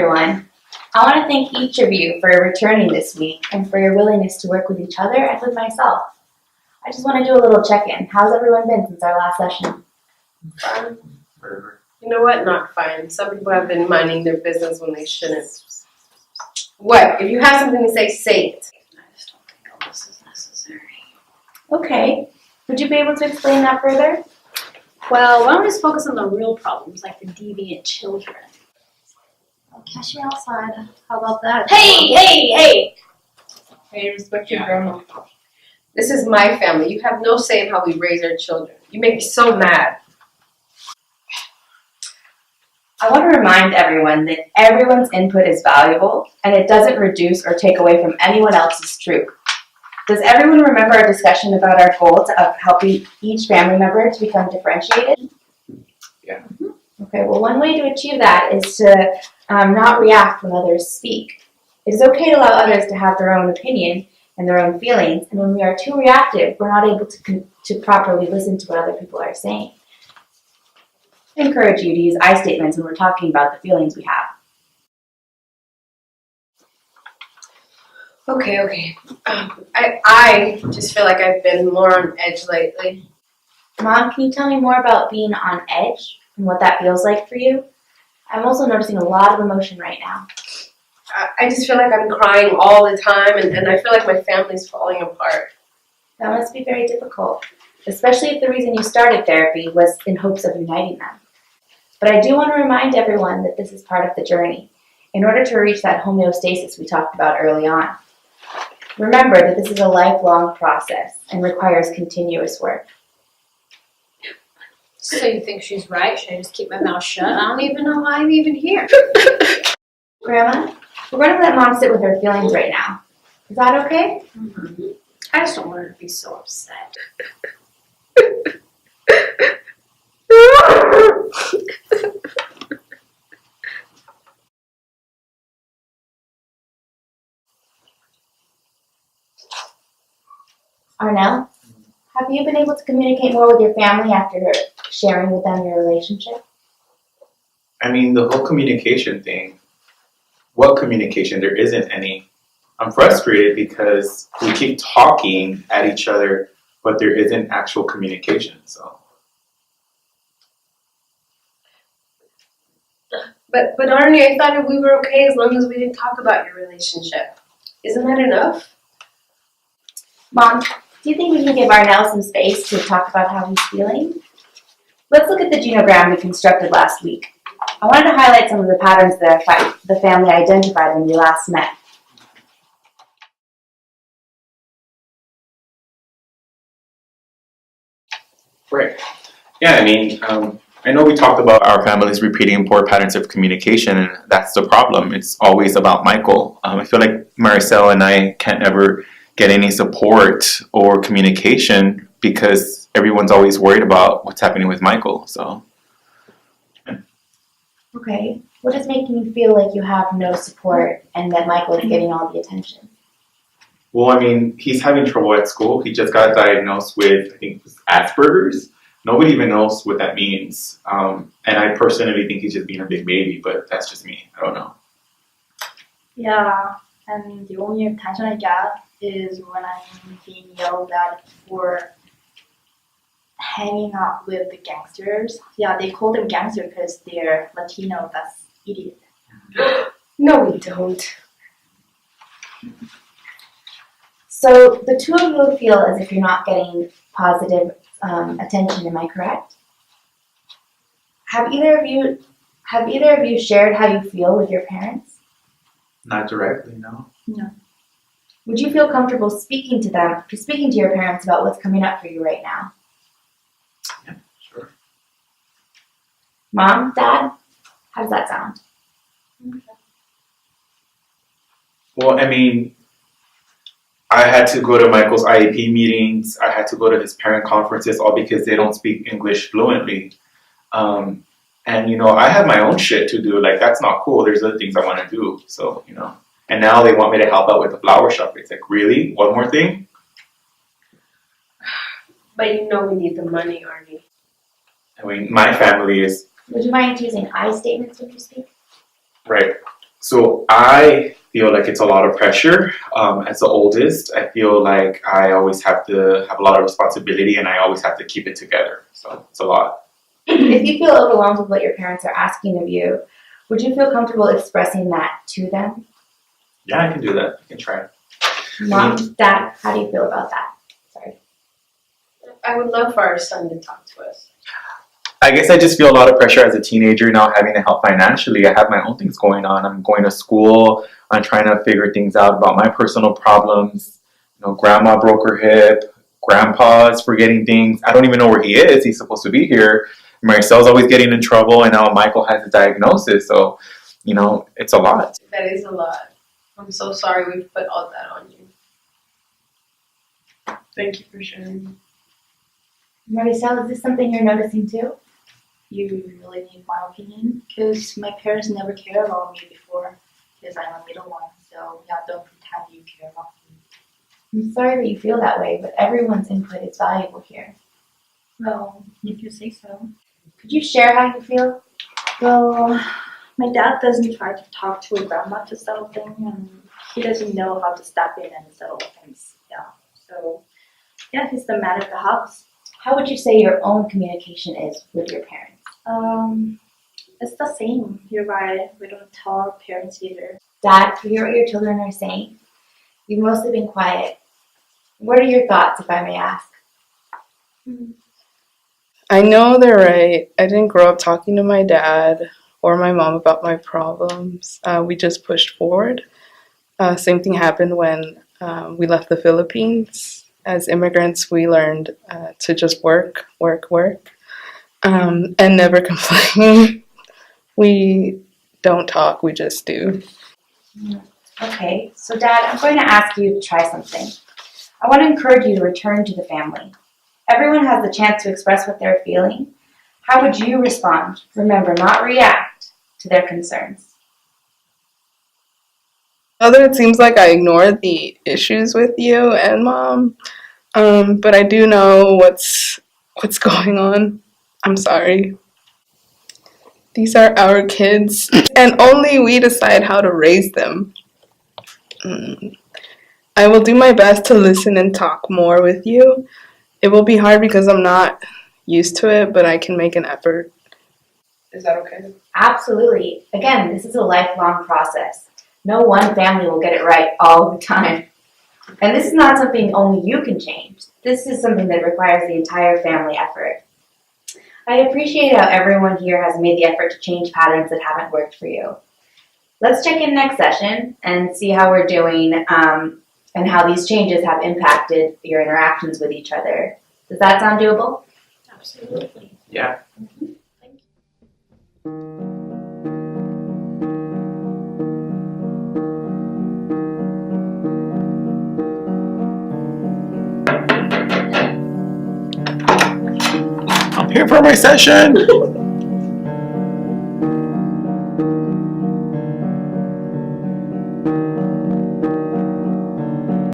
everyone. I want to thank each of you for returning this week and for your willingness to work with each other and with myself. I just want to do a little check-in. How's everyone been since our last session? Fine. You know what? Not fine. Some people have been minding their business when they shouldn't. What? If you have something to say it. I just don't think all this is necessary. Okay. Would you be able to explain that further? Well, why don't we just focus on the real problems, like the deviant children? I'll catch you outside. How about that? Hey! Hey, respect your grandma. This is my family. You have no say in how we raise our children. You make me so mad. I want to remind everyone that everyone's input is valuable and it doesn't reduce or take away from anyone else's truth. Does everyone remember our discussion about our goal of helping each family member to become differentiated? Yeah. Okay, well, one way to achieve that is to not react when others speak. It is okay to allow others to have their own opinion and their own feelings, and when we are too reactive, we're not able to properly listen to what other people are saying. I encourage you to use I statements when we're talking about the feelings we have. Okay. I just feel like I've been more on edge lately. Mom, can you tell me more about being on edge and what that feels like for you? I'm also noticing a lot of emotion right now. I just feel like I'm crying all the time, and I feel like my family's falling apart. That must be very difficult, especially if the reason you started therapy was in hopes of uniting them. But I do want to remind everyone that this is part of the journey in order to reach that homeostasis we talked about early on. Remember that this is a lifelong process and requires continuous work. So you think she's right? Should I just keep my mouth shut? I don't even know why I'm even here. Grandma, we're going to let Mom sit with her feelings right now. Is that okay? Mm-hmm. I just don't want her to be so upset. Arnell, have you been able to communicate more with your family after sharing with them your relationship? I mean, the whole communication thing. What communication? There isn't any. I'm frustrated because we keep talking at each other, but there isn't actual communication. So. But Arnie, I thought we were okay as long as we didn't talk about your relationship. Isn't that enough? Mom, do you think we can give Arnell some space to talk about how he's feeling? Let's look at the genogram we constructed last week. I wanted to highlight some of the patterns that the family identified when we last met. Right. Yeah, I mean, I know we talked about our families repeating poor patterns of communication, and that's the problem. It's always about Michael. I feel like Maricel and I can't ever get any support or communication because everyone's always worried about what's happening with Michael. So. Okay, what is making you feel like you have no support and that Michael is getting all the attention? Well, I mean, he's having trouble at school. He just got diagnosed with, I think it was Asperger's. Nobody even knows what that means. And I personally think he's just being a big baby, but that's just me. I don't know. Yeah, and the only attention I get is when I'm being yelled at for hanging out with the gangsters. Yeah, they call them gangsters because they're Latino. That's idiot. No, we don't. So the two of you feel as if you're not getting positive attention, am I correct? Have either of you shared how you feel with your parents? Not directly, no. No. Would you feel comfortable speaking to your parents about what's coming up for you right now? Yeah, sure. Mom, Dad, how does that sound? Well, I mean, I had to go to Michael's IEP meetings. I had to go to his parent conferences, all because they don't speak English fluently. And, you know, I have my own shit to do. Like, that's not cool. There's other things I want to do. So, you know. And now they want me to help out with the flower shop. It's like, really? One more thing? But you know we need the money, Arnie. I mean, my family is... Would you mind using I statements when you speak? Right. So I feel like it's a lot of pressure. As the oldest, I feel like I always have to have a lot of responsibility and I always have to keep it together. So it's a lot. If you feel overwhelmed with what your parents are asking of you, would you feel comfortable expressing that to them? Yeah, I can do that. I can try. Mom, Dad, how do you feel about that? Sorry. I would love for our son to talk to us. I guess I just feel a lot of pressure as a teenager now having to help financially. I have my own things going on. I'm going to school. I'm trying to figure things out about my personal problems. You know, grandma broke her hip. Grandpa's forgetting things. I don't even know where he is. He's supposed to be here. Maricel's always getting in trouble, and now Michael has a diagnosis. So, you know, it's a lot. That is a lot. I'm so sorry we've put all that on you. Thank you for sharing. Maricel, is this something you're noticing too? You really need my opinion? Because my parents never cared about me before, because I'm a middle one. So yeah, don't pretend you care about me. I'm sorry that you feel that way, but everyone's input is valuable here. Well, if you say so. Could you share how you feel? Well, my dad doesn't try to talk to a grandma to settle things, and he doesn't know how to step in and settle things. Yeah. So yeah, he's the man of the house. How would you say your own communication is with your parents? It's the same. You're right. We don't tell our parents either. Dad, to hear what your children are saying, you've mostly been quiet. What are your thoughts, if I may ask? I know they're right. I didn't grow up talking to my dad or my mom about my problems. We just pushed forward. Same thing happened when we left the Philippines. As immigrants, we learned to just work, and never complain. We don't talk, we just do. Okay, so Dad, I'm going to ask you to try something. I want to encourage you to return to the family. Everyone has the chance to express what they're feeling. How would you respond? Remember, not react to their concerns. Although it seems like I ignored the issues with you and Mom, but I do know what's going on. I'm sorry. These are our kids, and only we decide how to raise them. I will do my best to listen and talk more with you. It will be hard because I'm not used to it, but I can make an effort. Is that okay? Absolutely. Again, this is a lifelong process. No one family will get it right all the time. And this is not something only you can change. This is something that requires the entire family effort. I appreciate how everyone here has made the effort to change patterns that haven't worked for you. Let's check in next session and see how we're doing and how these changes have impacted your interactions with each other. Does that sound doable? Absolutely. Yeah. I'm here for my session.